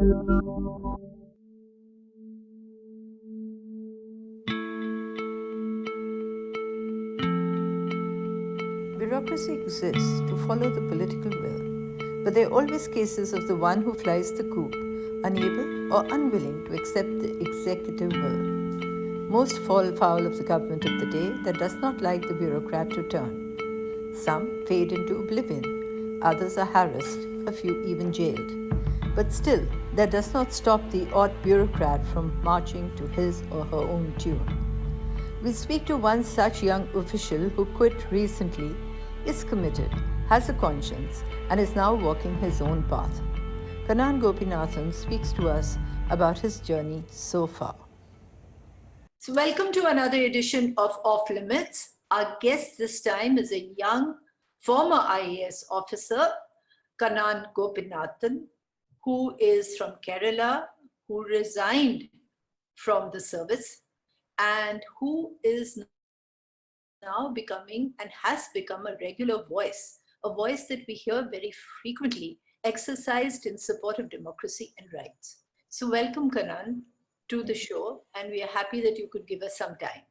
Bureaucracy exists to follow the political will, but there are always cases of the one who flies the coop, unable or unwilling to accept the executive will. Most fall foul of the government of the day that does not like the bureaucrat to turn. Some fade into oblivion, others are harassed, a few even jailed. But still, that does not stop the odd bureaucrat from marching to his or her own tune. We'll speak to one such young official who quit recently, is committed, has a conscience, and is now walking his own path. Kannan Gopinathan speaks to us about his journey so far. So, welcome to another edition of Off Limits. Our guest this time is a young former IAS officer, Kannan Gopinathan, who is from Kerala, who resigned from the service, and who is now becoming and has become a regular voice, a voice that we hear very frequently, exercised in support of democracy and rights. So welcome, Kannan, to the show, and we are happy that you could give us some time.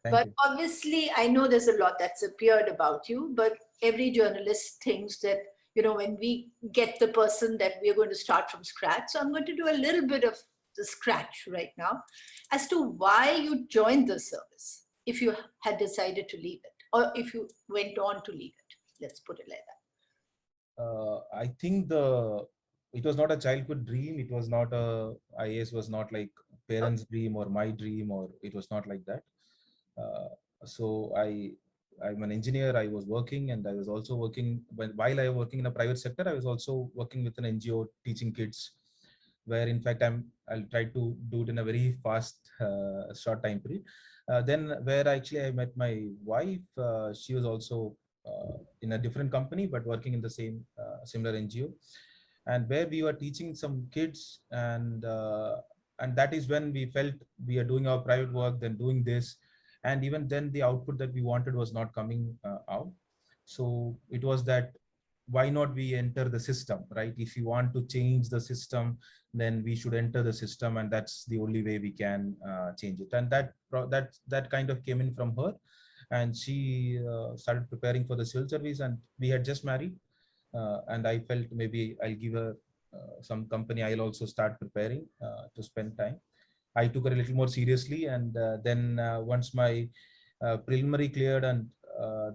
But obviously, I know there's a lot that's appeared about you, but every journalist thinks that, when we get the person that we're going to start from scratch. So I'm going to do a little bit of the scratch right now as to why you joined the service, if you had decided to leave it, or if you went on to leave it. Let's put it like that. I think it was not a childhood dream. It was not IAS was not like parents' dream or my dream, or it was not like that. So I'm an engineer. I was working, and I was also working while I was working in a private sector. I was also working with an NGO teaching kids, where in fact I'll try to do it in a very fast, short time period. Then where actually I met my wife. She was also in a different company, but working in the same similar NGO, and where we were teaching some kids, and that is when we felt we are doing our private work, then doing this, and even then the output that we wanted was not coming out. So it was that, why not we enter the system, right? If you want to change the system, then we should enter the system, and that's the only way we can change it. And that kind of came in from her, and she started preparing for the civil service, and we had just married, and I felt maybe I'll give her some company. I'll also start preparing to spend time. I took her a little more seriously, and then once my preliminary cleared, and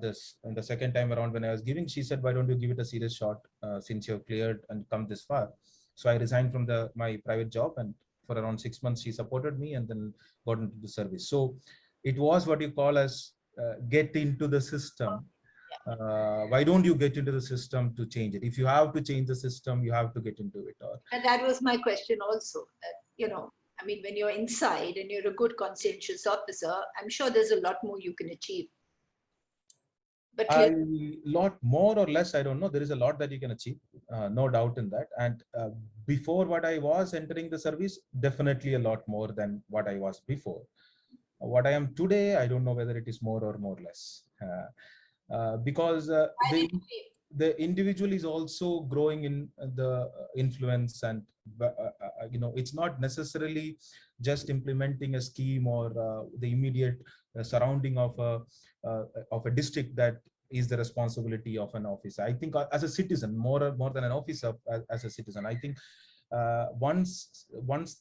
the second time around when I was giving, she said, why don't you give it a serious shot, since you're cleared and come this far. So I resigned from my private job, and for around 6 months she supported me, and then got into the service. So it was what you call as get into the system. Why don't you get into the system to change it? If you have to change the system, you have to get into it. And that was my question also, that, when you're inside and you're a good conscientious officer, I'm sure there's a lot more you can achieve. But a lot more or less, I don't know. There is a lot that you can achieve, no doubt in that. And before what I was entering the service, definitely a lot more than what I was before. What I am today, I don't know whether it is more or less. Because the individual is also growing in the influence, and it's not necessarily just implementing a scheme or the immediate surrounding of a district that is the responsibility of an officer. I think as a citizen, more than an officer, as a citizen, I think once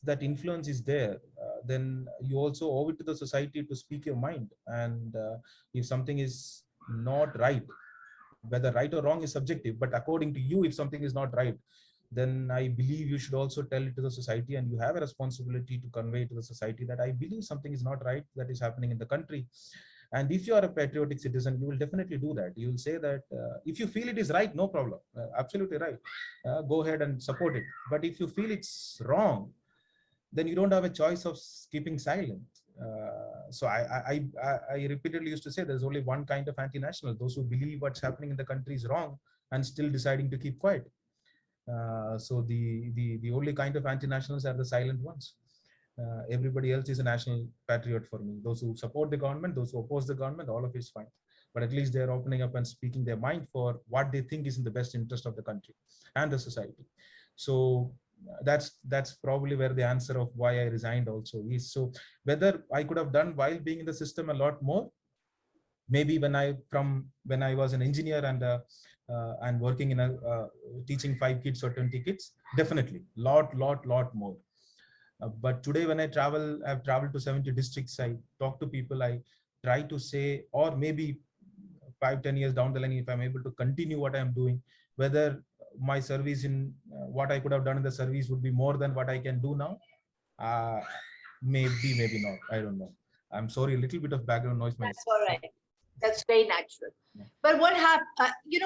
that influence is there, then you also owe it to the society to speak your mind. And if something is not right, whether right or wrong is subjective, but according to you, if something is not right, then I believe you should also tell it to the society, and you have a responsibility to convey to the society that I believe something is not right that is happening in the country. And if you are a patriotic citizen, you will definitely do that. You will say that if you feel it is right, no problem, absolutely right, go ahead and support it. But if you feel it's wrong, then you don't have a choice of keeping silent. So I repeatedly used to say there's only one kind of anti-national: those who believe what's happening in the country is wrong and still deciding to keep quiet. So the only kind of anti-nationals are the silent ones. Everybody else is a national patriot for me. Those who support the government, those who oppose the government, all of it is fine. But at least they're opening up and speaking their mind for what they think is in the best interest of the country and the society. So that's probably where the answer of why I resigned also is. So whether I could have done while being in the system a lot more, maybe when I was an engineer and working in a teaching 5 kids or 20 kids, definitely lot more. But today when I've traveled to 70 districts, I talk to people, I try to say, or maybe 5-10 years down the line, if I'm able to continue what I'm doing, whether my service in what I could have done in the service would be more than what I can do now. uh, maybe not, I don't know. I'm sorry, a little bit of background noise. That's all right. That's very natural. Yeah. But what happened,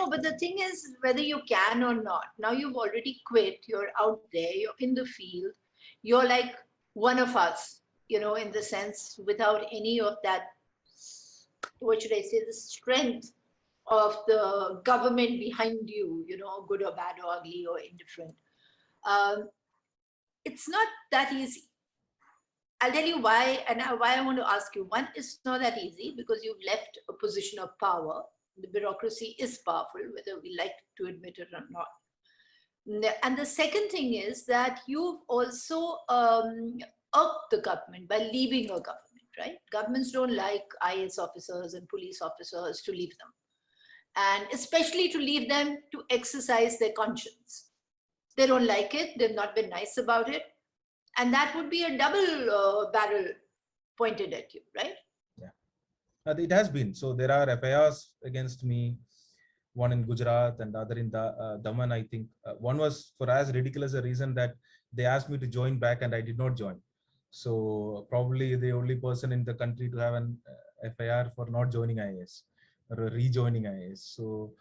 but the thing is, whether you can or not, now you've already quit, you're out there, you're in the field, you're like one of us, in the sense, without any of that, what should I say, the strength of the government behind you, good or bad or ugly or indifferent. It's not that easy. I'll tell you why, and why I want to ask you. One, it's not that easy because you've left a position of power. The bureaucracy is powerful, whether we like to admit it or not. And the second thing is that you've also irked the government by leaving a government, right? Governments don't like IAS officers and police officers to leave them. And especially to leave them to exercise their conscience. They don't like it. They've not been nice about it. And that would be a double barrel pointed at you, right? Yeah, it has been. So there are FIRs against me, one in Gujarat and other in Daman, I think. One was for as ridiculous a reason that they asked me to join back and I did not join. So probably the only person in the country to have an FIR for not joining IAS or rejoining IAS. So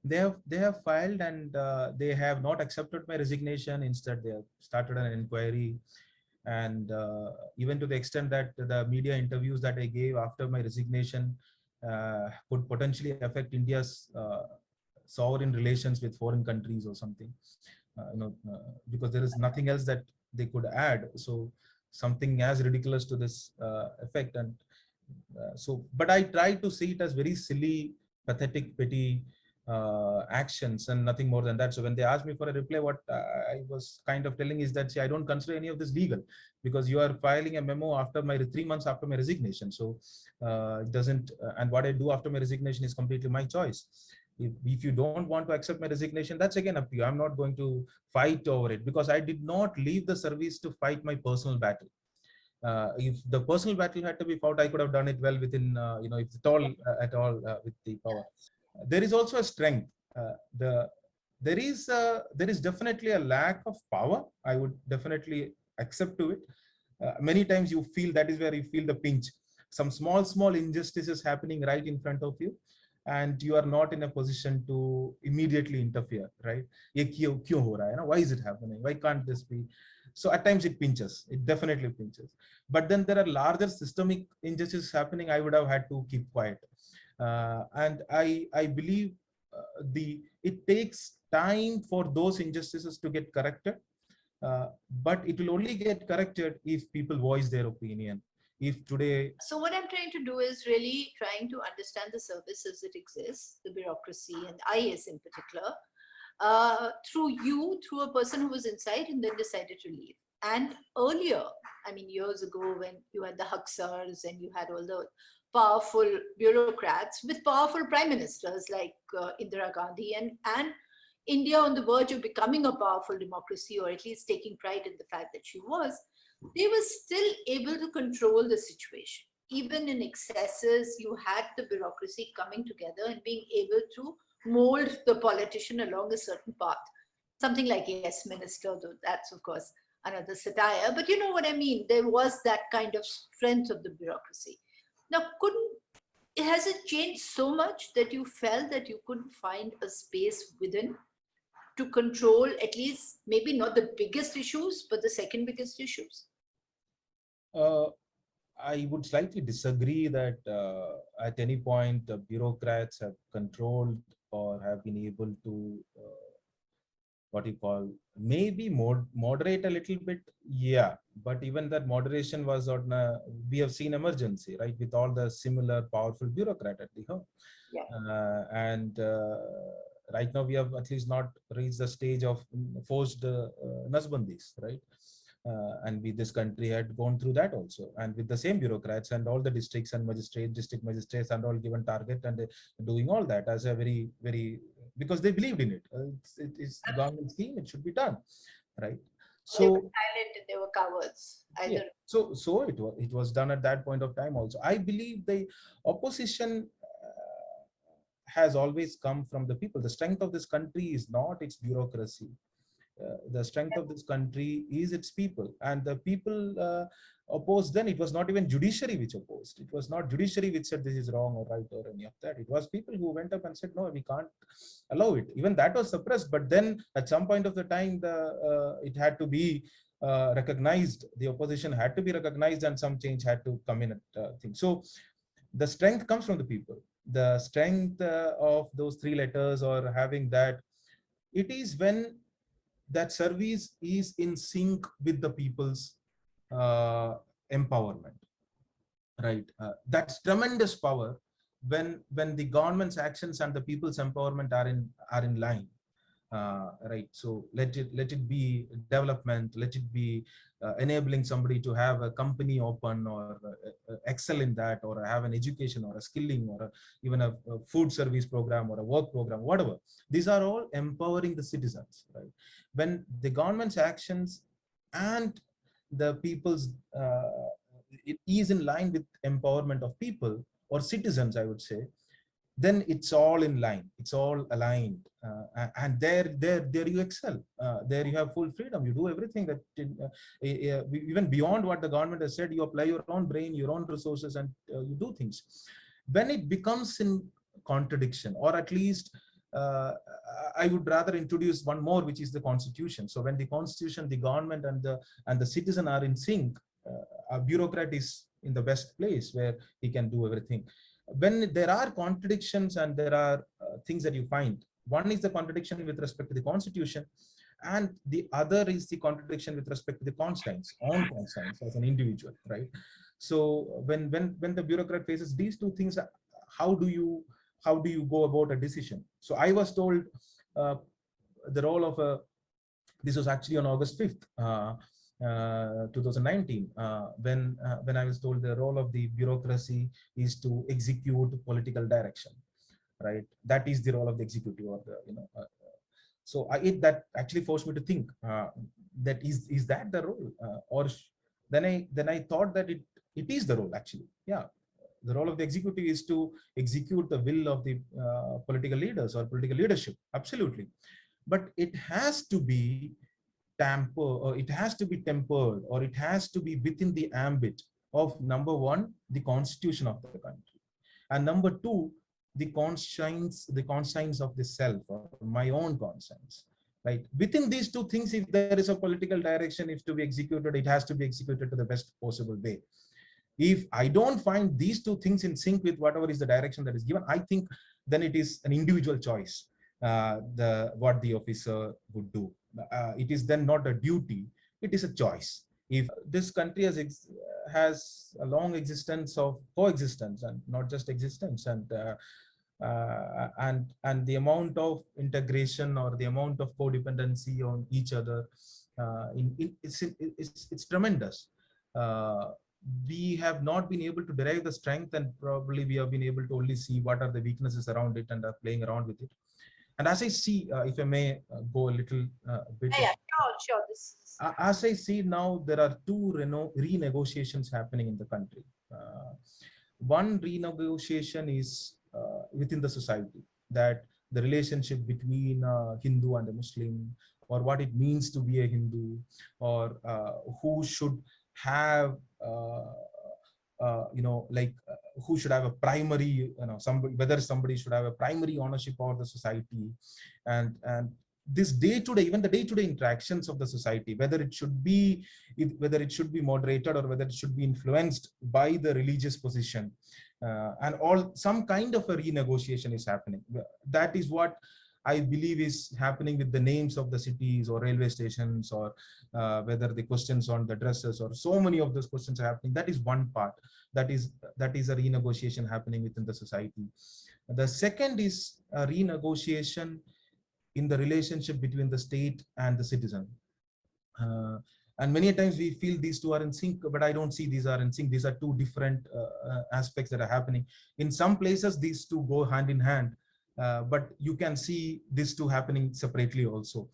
they have filed and they have not accepted my resignation. Instead, they have started an inquiry, and even to the extent that the media interviews that I gave after my resignation could potentially affect India's sovereign relations with foreign countries or something. Because there is nothing else that they could add. So something as ridiculous to this effect, and but I try to see it as very silly, pathetic, petty actions and nothing more than that. So when they asked me for a reply, what I was kind of telling is that, see, I don't consider any of this legal because you are filing a memo after 3 months after my resignation. So it doesn't, and what I do after my resignation is completely my choice. If you don't want to accept my resignation, that's again up to you. I'm not going to fight over it because I did not leave the service to fight my personal battle. If the personal battle had to be fought, I could have done it well within, if at all with the power. There is also a strength. There is definitely a lack of power. I would definitely accept to it. Many times you feel, that is where you feel the pinch. Some small injustices happening right in front of you, and you are not in a position to immediately interfere, right? Why is it happening? Why can't this be? So at times it pinches. It definitely pinches. But then there are larger systemic injustices happening. I would have had to keep quiet. And I believe it takes time for those injustices to get corrected, but it will only get corrected if people voice their opinion. If today, so what I'm trying to do is really trying to understand the services that exist, the bureaucracy and IAS in particular, through a person who was inside and then decided to leave. And earlier, I mean, years ago, when you had the Haksars and you had all the powerful bureaucrats with powerful prime ministers like Indira Gandhi, and India on the verge of becoming a powerful democracy, or at least taking pride in the fact that she was, they were still able to control the situation. Even in excesses, you had the bureaucracy coming together and being able to mold the politician along a certain path. Something like Yes Minister, though that's of course another satire, but you know what I mean. There was that kind of strength of the bureaucracy. Now, has it changed so much that you felt that you couldn't find a space within to control at least maybe not the biggest issues, but the second biggest issues? I would slightly disagree that at any point the bureaucrats have controlled or have been able to maybe moderate a little bit. Yeah, but even that moderation was on we have seen emergency, right, with all the similar powerful bureaucrat at the home. Yeah. And Right now, we have at least not reached the stage of forced nasbandis, right? And this country had gone through that also, and with the same bureaucrats and all the districts and district magistrates and all given target and doing all that as a very because they believed in it. It is government scheme; it should be done, right? They were So silent and they were cowards. Either. yeah, so it was done at that point of time also. I believe the opposition has always come from the people. The strength of this country is not its bureaucracy. The strength of this country is its people, and the people opposed. Then it was not even judiciary which opposed. It was not judiciary which said this is wrong or right or any of that. It was people who went up and said no, we can't allow it. Even that was suppressed, but then at some point of the time it had to be recognized. The opposition had to be recognized, and some change had to come in at things. So the strength comes from the people. The strength of those three letters or having that, it is when that service is in sync with the people's empowerment, right? That's tremendous power when the government's actions and the people's empowerment are in line. Right, so let it be development, let it be enabling somebody to have a company open or excel in that, or have an education or a skilling or even a food service program or a work program, whatever. These are all empowering the citizens, right? When the government's actions and the people's it is in line with empowerment of people or citizens, I would say, then it's all in line, it's all aligned, and there you excel. There you have full freedom. You do everything that even beyond what the government has said. You apply your own brain, your own resources, and you do things. When it becomes in contradiction, or at least I would rather introduce one more, which is the constitution. So when the constitution, the government, and the citizen are in sync, a bureaucrat is in the best place where he can do everything. When there are contradictions and there are things that you find, one is the contradiction with respect to the constitution, and the other is the contradiction with respect to the conscience, own conscience as an individual, right? So when the bureaucrat faces these two things, how do you go about a decision? So I was told the role of a, this was actually on August 5th, 2019, when I was told the role of the bureaucracy is to execute political direction, right? That is the role of the executive, or the, so that actually forced me to think that is that the role, or then I thought that it is the role actually. Yeah, the role of the executive is to execute the will of the political leaders or political leadership, absolutely, but it has to be it has to be tempered, or it has to be within the ambit of, number one, the constitution of the country, and number two, the conscience of the self, or my own conscience, right? Within these two things, if there is a political direction, if to be executed, it has to be executed to the best possible way. If I don't find these two things in sync with whatever is the direction that is given, I think then it is an individual choice, what the officer would do. It is then not a duty, it is a choice. If this country has a long existence of coexistence and not just existence, and the amount of integration or the amount of codependency on each other, it's tremendous. We have not been able to derive the strength, and probably we have been able to only see what are the weaknesses around it and are playing around with it. And as I see, if I may go a little bit. Yeah, sure. As I see now, there are two renegotiations happening in the country. One renegotiation is within the society, that the relationship between a Hindu and a Muslim, or what it means to be a Hindu, or who should have who should have a primary, whether somebody should have a primary ownership of the society, and this day-to-day, even the day-to-day interactions of the society, whether it should be moderated, or whether it should be influenced by the religious position, and all, some kind of a renegotiation is happening. That is what I believe is happening with the names of the cities or railway stations, or whether the questions on the dresses, or so many of those questions are happening. That is one part. That is a renegotiation happening within the society. The second is a renegotiation in the relationship between the state and the citizen. And many times we feel these two are in sync, but I don't see these are in sync. These are two different aspects that are happening. In some places, these two go hand in hand, but you can see these two happening separately also.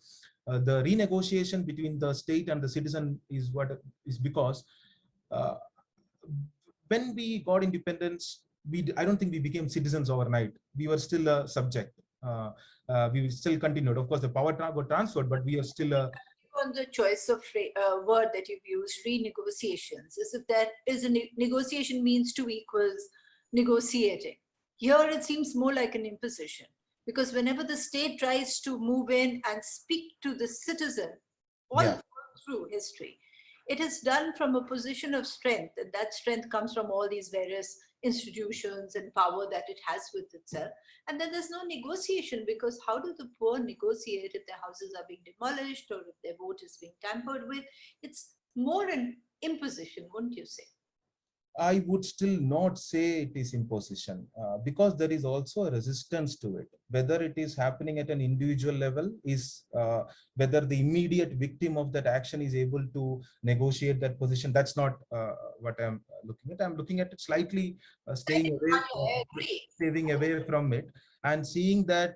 The renegotiation between the state and the citizen is what is because when we got independence, I don't think we became citizens overnight. We were still a subject. We still continued. Of course, the power got transferred, but we are still a. On the choice of word that you've used, renegotiations, as if that is a negotiation means two equals negotiating. Here it seems more like an imposition, because whenever the state tries to move in and speak to the citizen all through history, it is done from a position of strength, and that strength comes from all these various institutions and power that it has with itself. And then there's no negotiation, because how do the poor negotiate if their houses are being demolished or if their vote is being tampered with? It's more an imposition, wouldn't you say? I would still not say it is imposition because there is also a resistance to it. Whether it is happening at an individual level is whether the immediate victim of that action is able to negotiate that position. That's not what I'm looking at. I'm looking at it slightly staying away from it and seeing that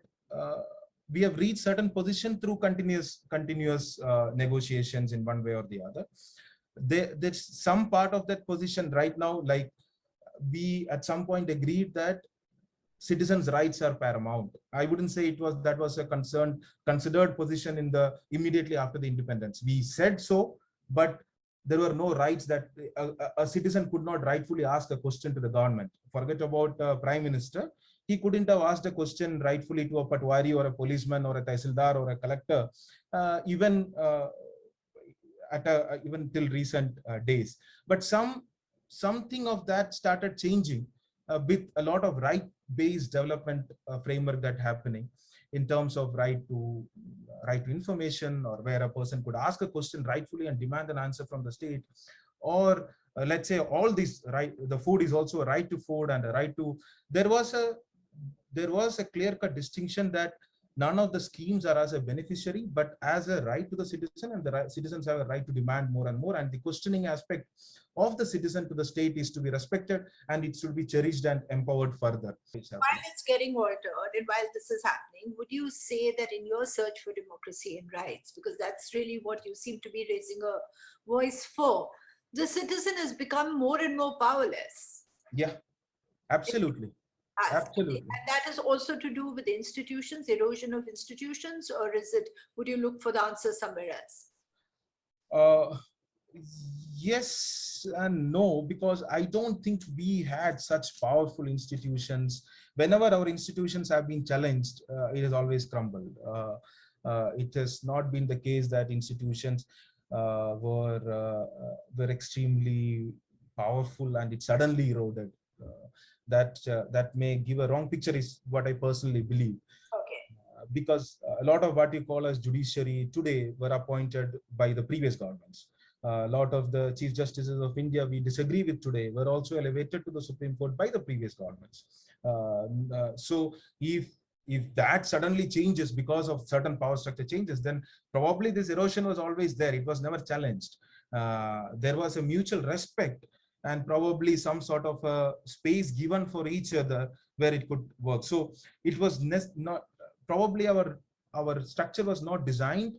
we have reached certain position through continuous negotiations in one way or the other. There's some part of that position right now, like we at some point agreed that citizens' rights are paramount. I wouldn't say that was a considered position in the immediately after the independence. We said so, but there were no rights that a citizen could not rightfully ask a question to the government. Forget about prime minister. He couldn't have asked a question rightfully to a patwari or a policeman or a tahsildar or a collector, even till recent days. But something of that started changing with a lot of right-based development framework that happening in terms of right to information, or where a person could ask a question rightfully and demand an answer from the state, or let's say all these right. The food is also a right to food and a right to. There was a clear-cut distinction that none of the schemes are as a beneficiary, but as a right to the citizen, and the citizens have a right to demand more and more. And the questioning aspect of the citizen to the state is to be respected, and it should be cherished and empowered further. While it's getting altered, and while this is happening, would you say that in your search for democracy and rights, because that's really what you seem to be raising a voice for, the citizen has become more and more powerless? Yeah, absolutely. Absolutely. And that is also to do with institutions, erosion of institutions, or would you look for the answer somewhere else? Yes and no, because I don't think we had such powerful institutions. Whenever our institutions have been challenged, it has always crumbled. It has not been the case that institutions were extremely powerful and it suddenly eroded. That may give a wrong picture is what I personally believe. Okay. Because a lot of what you call as judiciary today were appointed by the previous governments. A lot of the chief justices of India we disagree with today were also elevated to the Supreme Court by the previous governments. So if that suddenly changes because of certain power structure changes, then probably this erosion was always there. It was never challenged. There was a mutual respect and probably some sort of a space given for each other where it could work. So it was not probably our structure was not designed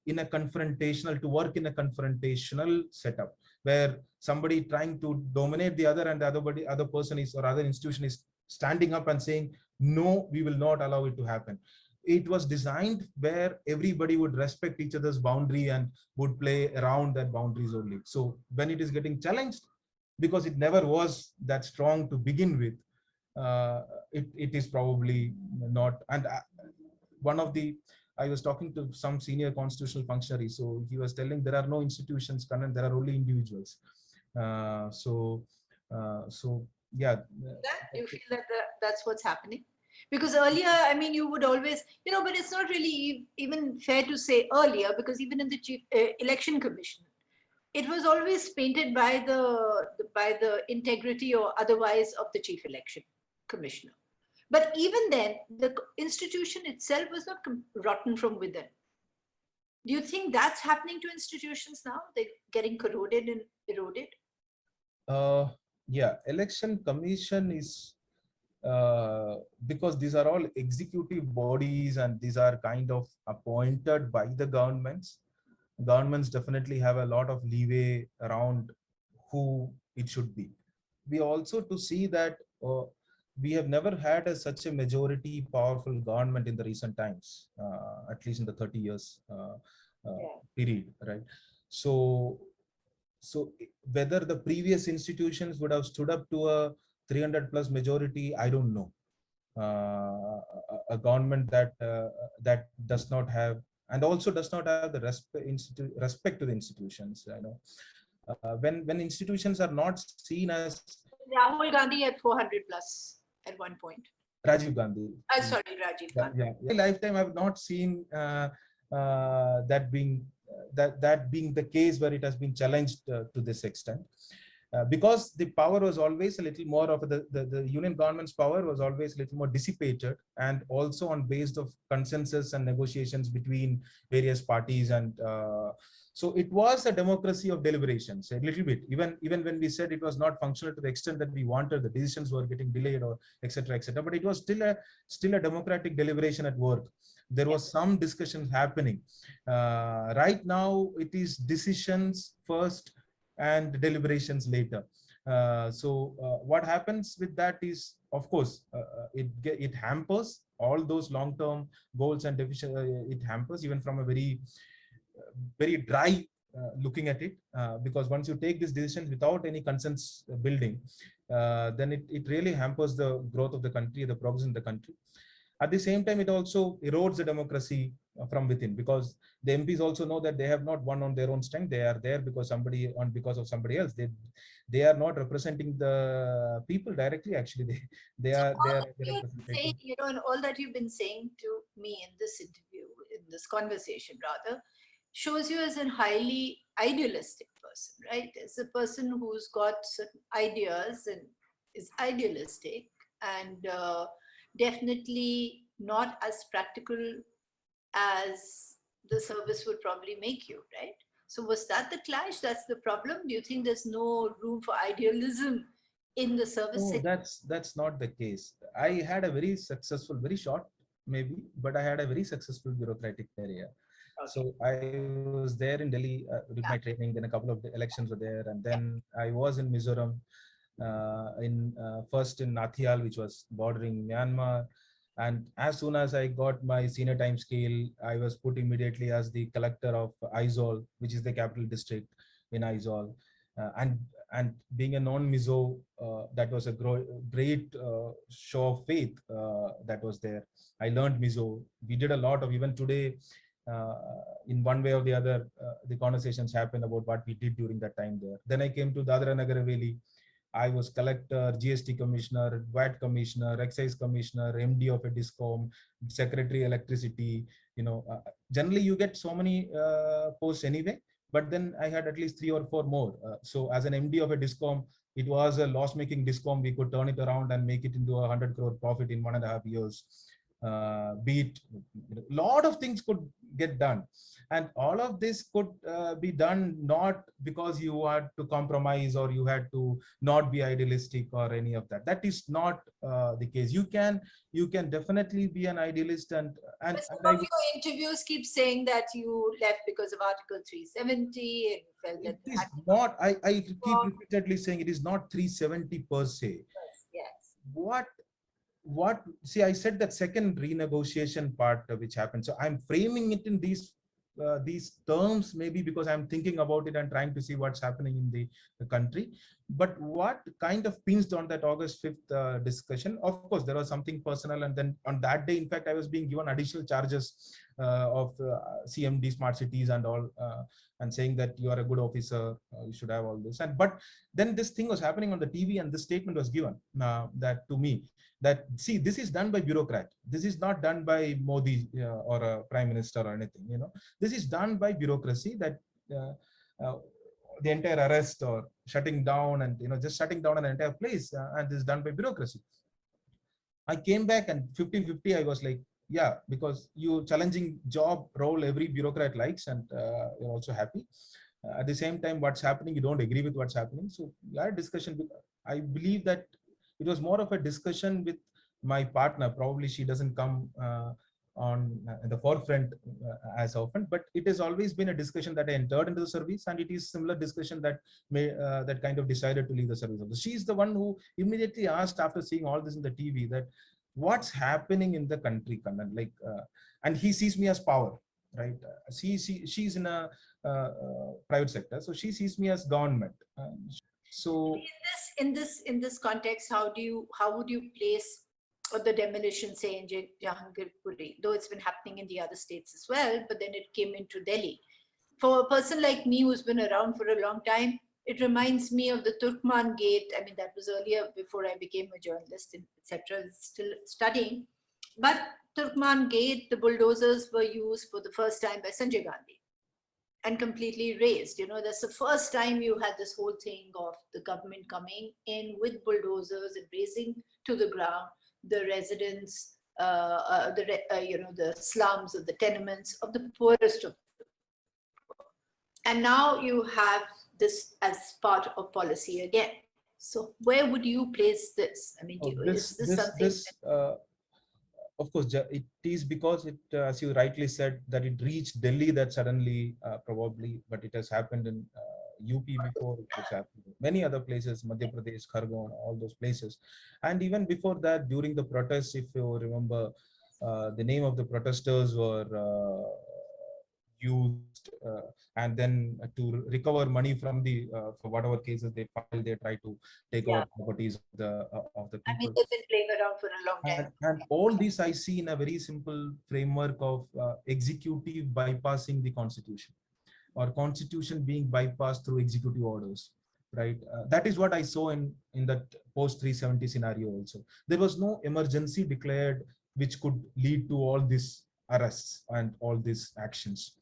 in a confrontational to work in a confrontational setup where somebody trying to dominate the other and the other person is or other institution is standing up and saying, no, we will not allow it to happen. It was designed where everybody would respect each other's boundary and would play around that boundaries only. So when it is getting challenged, because it never was that strong to begin with, it is probably not. And I was talking to some senior constitutional functionary, so he was telling there are no institutions, Kannan, there are only individuals. So yeah. You feel that that's what's happening? Because earlier, I mean, you would always, but it's not really even fair to say earlier, because even in the Chief Election Commission, it was always painted by the integrity or otherwise of the Chief Election Commissioner. But even then, the institution itself was not rotten from within. Do you think that's happening to institutions now? They're getting corroded and eroded? Yeah, election commission is because these are all executive bodies and these are kind of appointed by the governments. Governments definitely have a lot of leeway around who it should be. We also to see that we have never had such a majority powerful government in the recent times, at least in the 30 years period, right? So whether the previous institutions would have stood up to a 300 plus majority, I don't know. A government that does not have, and also does not have the respect to the institutions. You know, when institutions are not seen as. Rahul Gandhi had 400 plus at one point. Rajiv Gandhi. Sorry, Rajiv Gandhi. Yeah. In my lifetime, I've not seen that being the case where it has been challenged to this extent. Because the power was always a little more of the union government's power was always a little more dissipated, and also on based of consensus and negotiations between various parties, and so it was a democracy of deliberations a little bit. Even when we said it was not functional to the extent that we wanted, the decisions were getting delayed or etc. etc. But it was still a democratic deliberation at work. There was some discussions happening. Right now, it is decisions first and deliberations later. What happens with that is, of course, it hampers all those long-term goals and it hampers even from a very dry looking at it, because once you take these decisions without any consensus building, then it really hampers the growth of the country, the progress in the country. At the same time, it also erodes the democracy from within, because the MPs also know that they have not won on their own strength. They are there because of somebody else. They are not representing the people directly. Actually, they are saying, and all that you've been saying to me in this interview, in this conversation rather, shows you as a highly idealistic person, right? As a person who's got certain ideas and is idealistic, and definitely not as practical as the service would probably make you, right? So was that the clash? That's the problem? Do you think there's no room for idealism in the service sector? That's not the case. I had a very successful, very short maybe, but I had a very successful bureaucratic career. Okay. So I was there in Delhi with my training, then a couple of the elections were there, and then I was in Mizoram, first in Nathial, which was bordering Myanmar. And as soon as I got my senior time scale, I was put immediately as the collector of Aizawl, which is the capital district in Aizawl. And being a non-Mizo, that was a great show of faith that was there. I learned Mizo. We did a lot of, even today, in one way or the other, the conversations happened about what we did during that time there. Then I came to Dadra Nagar Haveli. I was collector, GST commissioner, VAT commissioner, excise commissioner, MD of a discom, secretary electricity. Generally you get so many posts anyway, but then I had at least 3 or 4 more. So as an MD of a discom, it was a loss-making discom. We could turn it around and make it into a 100 crore profit in 1.5 years. Be it, a lot of things could get done, and all of this could be done not because you had to compromise or you had to not be idealistic or any of that. That is not the case. You can definitely be an idealist, and some of your interviews keep saying that you left because of Article 370 and felt that it is not. I keep repeatedly saying it is not 370 per se. Yes. See, I said that second renegotiation part which happened. So I'm framing it in these terms, maybe because I'm thinking about it and trying to see what's happening in the country. But what kind of pinched on that August 5th discussion? Of course, there was something personal. And then on that day, in fact, I was being given additional charges of CMD, smart cities and all, and saying that you are a good officer, you should have all this. But then this thing was happening on the TV, and this statement was given that to me, that see, this is done by bureaucrat. This is not done by Modi or a prime minister or anything. This is done by bureaucracy, that the entire arrest or shutting down and just shutting down an entire place, and this is done by bureaucracy. I came back and 50-50, I was like, yeah, because you challenging job role every bureaucrat likes, and you're also happy. At the same time, what's happening, you don't agree with what's happening. So we had discussion. I believe that it was more of a discussion with my partner. Probably she doesn't come on the forefront as often, but it has always been a discussion that I entered into the service, and it is similar discussion that that kind of decided to leave the service. She's the one who immediately asked, after seeing all this in the TV, that what's happening in the country, Kannan? Like, and he sees me as power, right? She's in a private sector, so she sees me as government. So in this context, how would you place the demolition, say, in Jahangirpuri, though it's been happening in the other states as well, but then it came into Delhi. For a person like me who's been around for a long time, it reminds me of the Turkman Gate. I mean, that was earlier, before I became a journalist, etc., still studying. But Turkman Gate, the bulldozers were used for the first time by Sanjay Gandhi and completely razed. You know, that's the first time you had this whole thing of the government coming in with bulldozers and razing to the ground the residents, the slums or the tenements of the poorest of the poor. And now you have this as part of policy again. So where would you place this? I mean, is this something? Of course, it is because it, as you rightly said, that it reached Delhi that suddenly, probably, but it has happened in UP before, it has happened in many other places, Madhya Pradesh, Khargone, all those places. And even before that, during the protests, if you remember, the name of the protesters were used, and then to recover money from the for whatever cases they filed, they try to take over properties of the people. I mean, they've been playing around for a long time. And all this I see in a very simple framework of executive bypassing the constitution, or constitution being bypassed through executive orders, right? That is what I saw in that post 370 scenario also. There was no emergency declared which could lead to all these arrests and all these actions.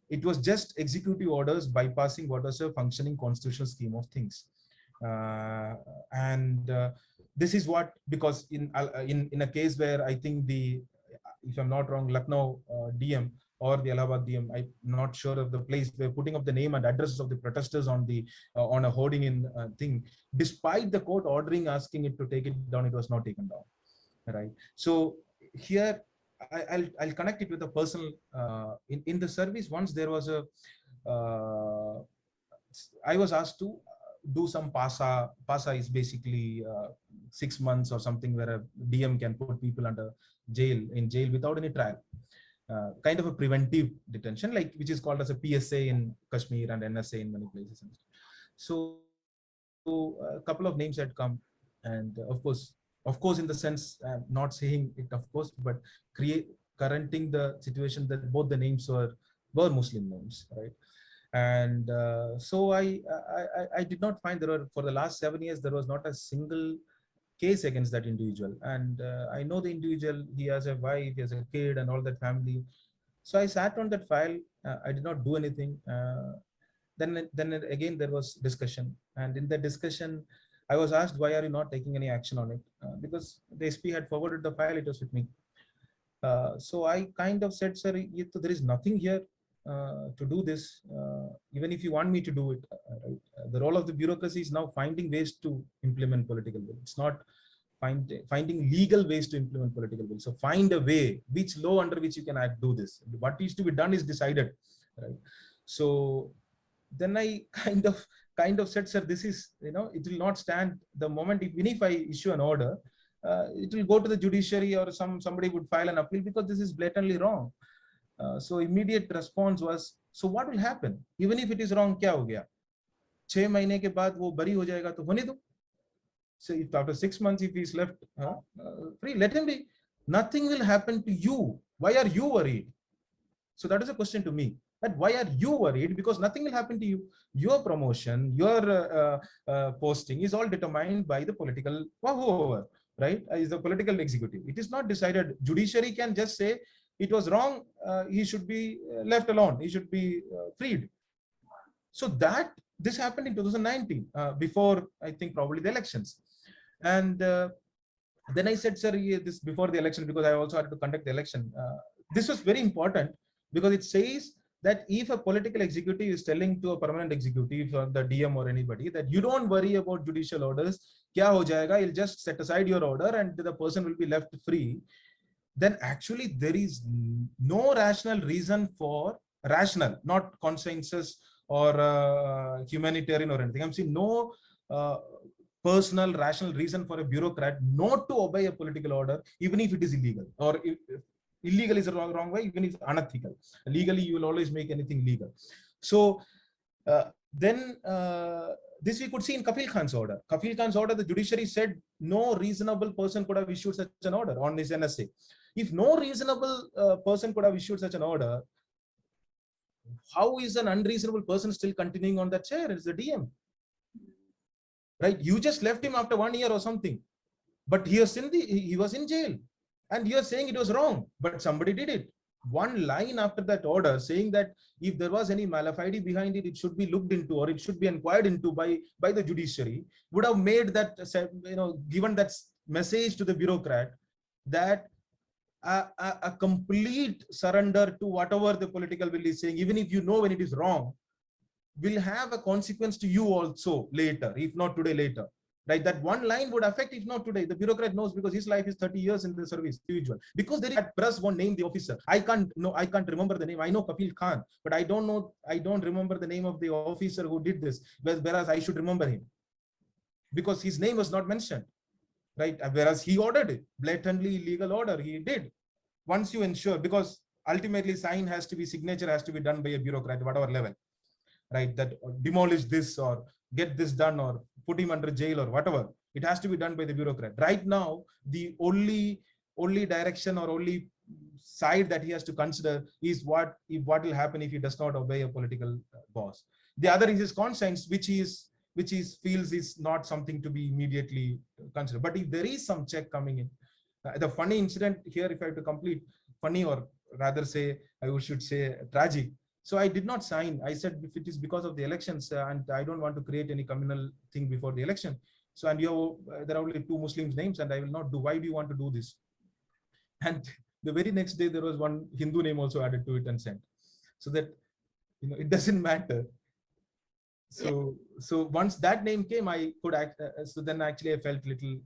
It was just executive orders bypassing what was a functioning constitutional scheme of things. This is what, because in a case where I think if I'm not wrong, Lucknow DM or the Allahabad DM, I'm not sure of the place, they're putting up the name and addresses of the protesters on the on a hoarding in thing. Despite the court ordering, asking it to take it down, it was not taken down, right? So here I'll connect it with a personal in the service. Once there was a I was asked to do some PASA. PASA is basically 6 months or something, where a DM can put people under in jail without any trial. Kind of a preventive detention, like, which is called as a PSA in Kashmir and NSA in many places. So a couple of names had come, and of course, in the sense, I'm not saying it, of course, but currenting the situation that both the names were Muslim names, right? And so I did not find for the last 7 years, there was not a single case against that individual. And I know the individual, he has a wife, he has a kid and all that family. So I sat on that file. I did not do anything. Then again, there was discussion. And in that discussion, I was asked, why are you not taking any action on it? Because the SP had forwarded the file, it was with me. So I kind of said, sir, there is nothing here to do this, even if you want me to do it. Right? The role of the bureaucracy is now finding ways to implement political will. It's not finding legal ways to implement political will. So find a way, which law under which you can do this. What needs to be done is decided, right? So then I kind of said, sir, this is, it will not stand. The moment, even if I issue an order, it will go to the judiciary, or somebody would file an appeal, because this is blatantly wrong. So immediate response was, so what will happen? Even if it is wrong, kya ho gaya? 6 mahine ke baad wo bari ho jayega, to hone do. So if after 6 months, if he's left free, let him be. Nothing will happen to you. Why are you worried? So that is a question to me. That why are you worried? Because nothing will happen to you. Your promotion, your posting is all determined by the political whoever, right? Is the political executive. It is not decided. Judiciary can just say it was wrong. He should be left alone. He should be freed. So this happened in 2019, before, I think, probably the elections. And Then I said, sir, this before the election, because I also had to conduct the election. This was very important because it says that if a political executive is telling to a permanent executive or the DM or anybody that you don't worry about judicial orders, kya ho jayega, you'll just set aside your order and the person will be left free, then actually there is no rational reason for rational, not consensus or humanitarian or anything. I'm saying no personal rational reason for a bureaucrat not to obey a political order, even if it is illegal, or if illegal is the wrong way, even if it's unethical. Legally, you will always make anything legal. So then this we could see in Kafil Khan's order. Kafil Khan's order, the judiciary said no reasonable person could have issued such an order on his NSA. If no reasonable person could have issued such an order, how is an unreasonable person still continuing on that chair? It's the DM. Right? You just left him after 1 year or something, but he was in jail, and you are saying it was wrong, but somebody did it. One line after that order saying that if there was any malafide behind it, it should be looked into or it should be inquired into by the judiciary, would have made that, given that message to the bureaucrat that a complete surrender to whatever the political will is saying, even if you know when it is wrong, will have a consequence to you also later, if not today, later. Right? That one line would affect, if not today. The bureaucrat knows because his life is 30 years in the service, individual. Because there is that press won't name the officer. I can't remember the name. I know Kafil Khan, but I don't remember the name of the officer who did this, whereas I should remember him. Because his name was not mentioned. Right? Whereas he ordered it. Blatantly illegal order, he did. Once you ensure, because ultimately signature has to be done by a bureaucrat, whatever level. Right, that demolish this or get this done or put him under jail or whatever, it has to be done by the bureaucrat. Right now, the only direction or only side that he has to consider is what will happen if he does not obey a political boss. The other is his conscience, which feels is not something to be immediately considered. But if there is some check coming in, the funny incident here, if I have to complete, funny or rather say, I should say tragic. So I did not sign. I said, if it is because of the elections and I don't want to create any communal thing before the election. So, and there are only 2 Muslims names and I will not do. Why do you want to do this? And the very next day, there was one Hindu name also added to it and sent. So that, it doesn't matter. So once that name came, I could act. So then actually I felt little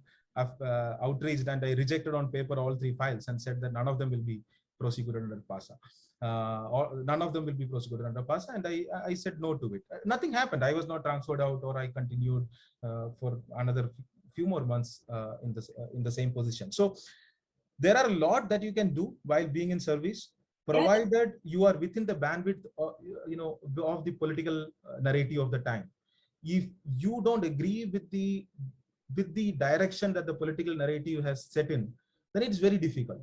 outraged and I rejected on paper all 3 files and said that none of them will be prosecuted under PASA. Or none of them will be prosecuted under PASA, and I said no to it. Nothing happened. I was not transferred out, or I continued for another few more months in the same position. So there are a lot that you can do while being in service, provided you are within the bandwidth of the political narrative of the time. If you don't agree with the direction that the political narrative has set in, then it's very difficult.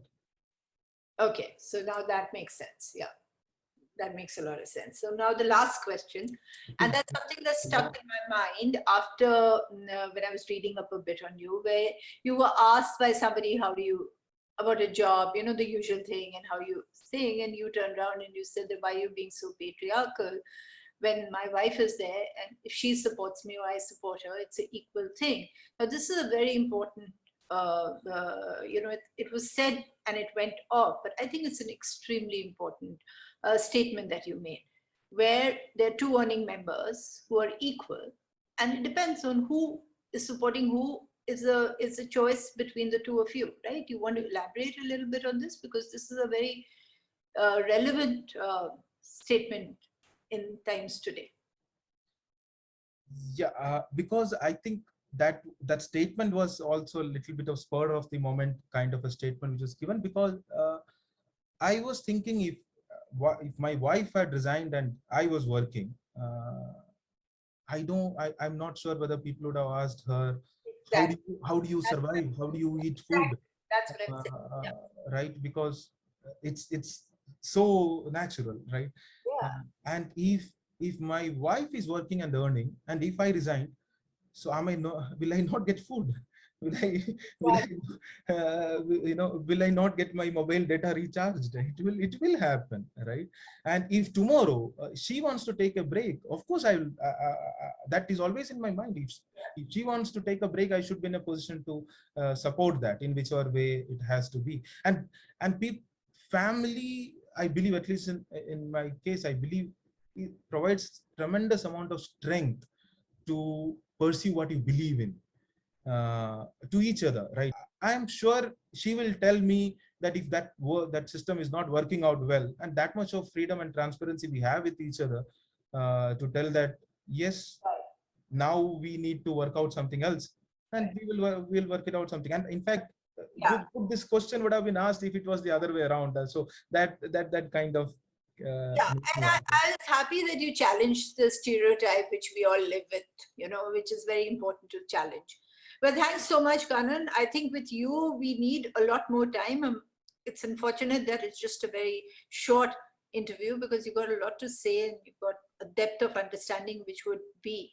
Okay, so now that makes sense. Yeah, that makes a lot of sense. So now the last question, and that's something that stuck in my mind after when I was reading up a bit on you, where you were asked by somebody, about a job, the usual thing, and how you sing, and you turned around and you said that why are you being so patriarchal when my wife is there, and if she supports me or I support her, it's an equal thing. Now this is a very important it was said and it went off, but I think it's an extremely important statement that you made, where there are 2 earning members who are equal, and it depends on who is supporting who is a choice between the 2 of you, right? You want to elaborate a little bit on this, because this is a very relevant statement in times today. Yeah, because I think that statement was also a little bit of spur of the moment kind of a statement which was given, because I was thinking if my wife had resigned and I was working, I'm not sure whether people would have asked her, exactly. how do you survive? How do you eat food? That's what I'm saying. Yeah. Right, because it's so natural, right? Yeah. And if my wife is working and earning, and if I resign, so will I not get food? Will I not get my mobile data recharged? It will happen, right? And if tomorrow she wants to take a break, of course I will. That is always in my mind. If she wants to take a break, I should be in a position to support that in whichever way it has to be. And family, I believe, at least in my case, I believe it provides tremendous amount of strength to pursue what you believe in, to each other, right? I am sure she will tell me that if that system is not working out well, and that much of freedom and transparency we have with each other, to tell that yes, now we need to work out something else, and we'll work it out something. And in fact, this question would have been asked if it was the other way around. So that kind of yeah, and I was happy that you challenged the stereotype which we all live with, which is very important to challenge. Well, thanks so much, Kannan. I think with you, we need a lot more time. It's unfortunate that it's just a very short interview because you've got a lot to say and you've got a depth of understanding which would be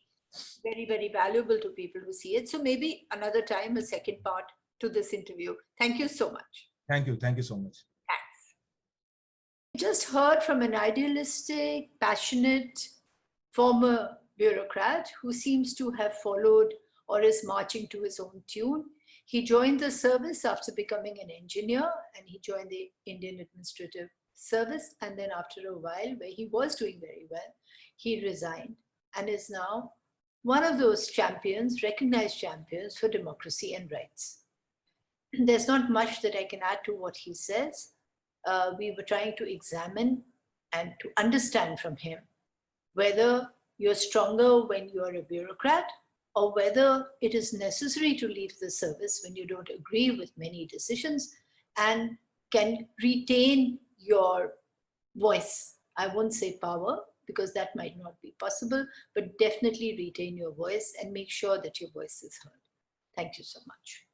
very, very valuable to people who see it. So maybe another time, a second part to this interview. Thank you so much. Thank you. Thank you so much. Just heard from an idealistic, passionate former bureaucrat who seems to have followed or is marching to his own tune. He joined the service after becoming an engineer, and he joined the Indian Administrative Service. And then after a while, where he was doing very well, he resigned and is now one of those champions, recognized champions for democracy and rights. There's not much that I can add to what he says. We were trying to examine and to understand from him whether you're stronger when you're a bureaucrat or whether it is necessary to leave the service when you don't agree with many decisions and can retain your voice. I won't say power because that might not be possible, but definitely retain your voice and make sure that your voice is heard. Thank you so much.